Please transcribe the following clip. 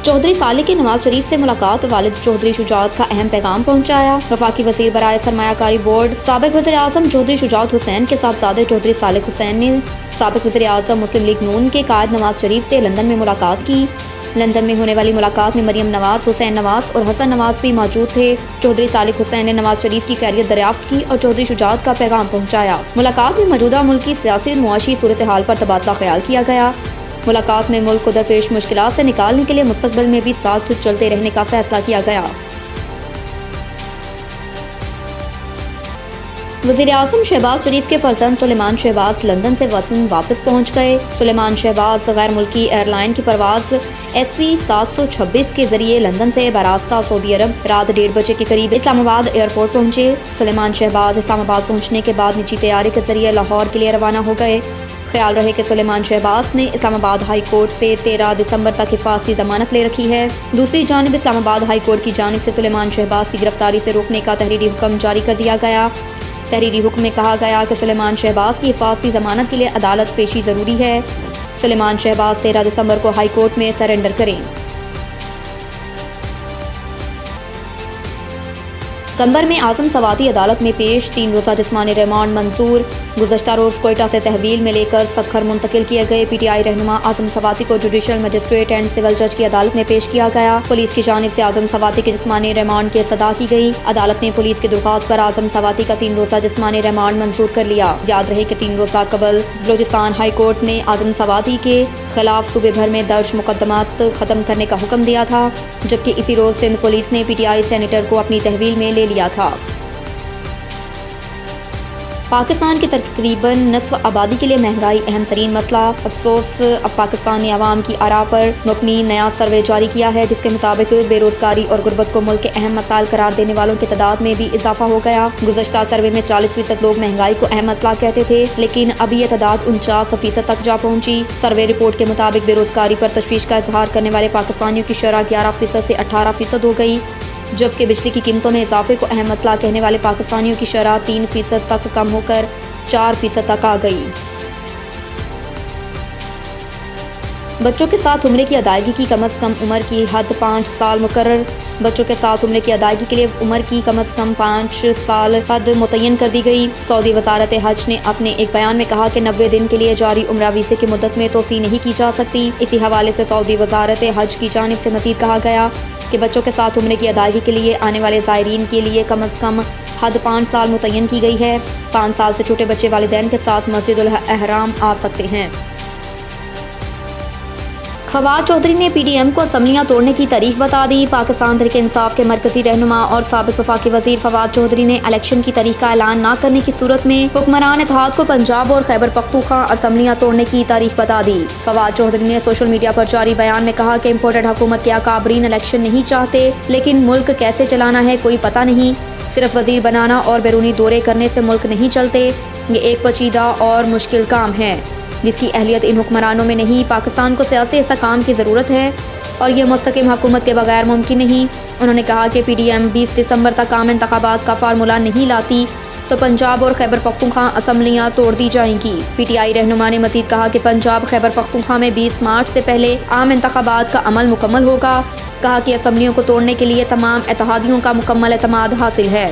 چودھری صالح کی نواز شریف سے ملاقات، والد چودھری شجاعت کا اہم پیغام پہنچایا۔ وفاقی وزیر برائے سرمایہ کاری بورڈ سابق وزیر اعظم چودھری شجاعت حسین کے صاحبزادے چودھری صالح حسین نے سابق وزیر اعظم مسلم لیگ نون کے قائد نواز شریف سے لندن میں ملاقات کی۔ لندن میں ہونے والی ملاقات میں مریم نواز، حسین نواز اور حسن نواز بھی موجود تھے۔ چودھری صالح حسین نے نواز شریف کی خیریت دریافت کی اور چودھری شجاعت کا پیغام پہنچایا۔ ملاقات میں موجودہ ملک کی سیاسی معاشی صورتحال پر تبادلہ خیال کیا گیا۔ ملاقات میں ملک کو درپیش مشکلات سے نکالنے کے لیے مستقبل میں بھی ساتھ چلتے رہنے کا فیصلہ کیا گیا۔ وزیر اعظم شہباز شریف کے فرزند سلیمان شہباز لندن سے وطن واپس پہنچ گئے۔ سلیمان شہباز غیر ملکی ایئر لائن کی پرواز SP 726 کے ذریعے لندن سے براستہ سعودی عرب رات 1:30 بجے کے قریب اسلام آباد ایئرپورٹ پہنچے۔ سلیمان شہباز اسلام آباد پہنچنے کے بعد نجی طیارے کے ذریعے لاہور کے لیے روانہ ہو گئے۔ خیال رہے کہ سلیمان شہباز نے اسلام آباد ہائی کورٹ سے 13 دسمبر تک حفاظتی ضمانت لے رکھی ہے۔ دوسری جانب اسلام آباد ہائی کورٹ کی جانب سے سلیمان شہباز کی گرفتاری سے روکنے کا تحریری حکم جاری کر دیا گیا۔ تحریری حکم میں کہا گیا کہ سلیمان شہباز کی حفاظتی ضمانت کے لیے عدالت پیشی ضروری ہے۔ سلیمان شہباز 13 دسمبر کو ہائی کورٹ میں سرنڈر کریں۔ قمبر میں اعظم سواتی عدالت میں پیش، 3 روزہ جسمانی ریمانڈ منظور۔ گزشتہ روز کوئٹہ سے تحویل میں لے کر سکھر منتقل کیے گئے PTI رہنما اعظم سواتی کو جوڈیشل مجسٹریٹ اینڈ سول جج کی عدالت میں پیش کیا گیا۔ پولیس کی جانب سے اعظم سواتی کے جسمانی ریمانڈ کی استدعا کی گئی۔ عدالت نے پولیس کی درخواست پر اعظم سواتی کا 3 روزہ جسمانی ریمانڈ منظور کر لیا۔ یاد رہے کہ 3 روزہ قبل بلوچستان ہائی کورٹ نے اعظم سواتی کے خلاف صوبے بھر میں درج مقدمات ختم کرنے کا حکم دیا تھا، جبکہ اسی روز سندھ پولیس نے PTI سینیٹر کو اپنی تحویل میں لے لیا تھا۔ پاکستان کی تقریباً نصف آبادی کے لیے مہنگائی اہم ترین مسئلہ۔ افسوس، اب پاکستان نے عوام کی آراء پر مبنی نیا سروے جاری کیا ہے، جس کے مطابق بے روزگاری اور غربت کو ملک کے اہم مسائل قرار دینے والوں کی تعداد میں بھی اضافہ ہو گیا۔ گزشتہ سروے میں 40% لوگ مہنگائی کو اہم مسئلہ کہتے تھے، لیکن اب یہ تعداد 49% تک جا پہنچی۔ سروے رپورٹ کے مطابق بے روزگاری پر تشویش کا اظہار کرنے والے پاکستانیوں کی شرح 11% سے 18% ہو گئی، جبکہ بجلی کی قیمتوں میں اضافے کو اہم مسئلہ کہنے والے پاکستانیوں کی شرح 3% تک کم ہو کر 4% تک آ گئی۔ بچوں کے ساتھ عمرے کی ادائیگی کی کم از کم عمر کی حد 5 سال مقرر۔ بچوں کے ساتھ عمرے کی ادائیگی کے لیے عمر کی کم از کم 5 سال حد متعین کر دی گئی۔ سعودی وزارت حج نے اپنے ایک بیان میں کہا کہ 90 دن کے لیے جاری عمرہ ویزے کی مدت میں توسیع نہیں کی جا سکتی۔ اسی حوالے سے سعودی وزارت حج کی جانب سے مزید کہا گیا کہ بچوں کے ساتھ عمرے کی ادائیگی کے لیے آنے والے زائرین کے لیے کم از کم حد 5 سال متعین کی گئی ہے۔ 5 سال سے چھوٹے بچے والدین کے ساتھ مسجد الاحرام آ سکتے ہیں۔ فواد چودھری نے PDM کو اسمبلیاں توڑنے کی تاریخ بتا دی۔ پاکستان تحریک انصاف کے مرکزی رہنما اور سابق وفاقی وزیر فواد چودھری نے الیکشن کی تاریخ کا اعلان نہ کرنے کی صورت میں حکمران اتحاد کو پنجاب اور خیبر پختونخوا اسمبلیاں توڑنے کی تاریخ بتا دی۔ فواد چودھری نے سوشل میڈیا پر جاری بیان میں کہا کہ امپورٹڈ حکومت کے اکابرین الیکشن نہیں چاہتے، لیکن ملک کیسے چلانا ہے کوئی پتہ نہیں۔ صرف وزیر بنانا اور بیرونی دورے کرنے سے ملک نہیں چلتے۔ یہ ایک پیچیدہ اور مشکل کام ہے جس کی اہلیت ان حکمرانوں میں نہیں۔ پاکستان کو سیاسی استحکام کی ضرورت ہے اور یہ مستقیم حکومت کے بغیر ممکن نہیں۔ انہوں نے کہا کہ PDM 20 دسمبر تک عام انتخابات کا فارمولہ نہیں لاتی تو پنجاب اور خیبر پختونخوا اسمبلیاں توڑ دی جائیں گی۔ PTI رہنما نے مزید کہا کہ پنجاب خیبر پختونخوا میں 20 مارچ سے پہلے عام انتخابات کا عمل مکمل ہوگا۔ کہا کہ اسمبلیوں کو توڑنے کے لیے تمام اتحادیوں کا مکمل اعتماد حاصل ہے۔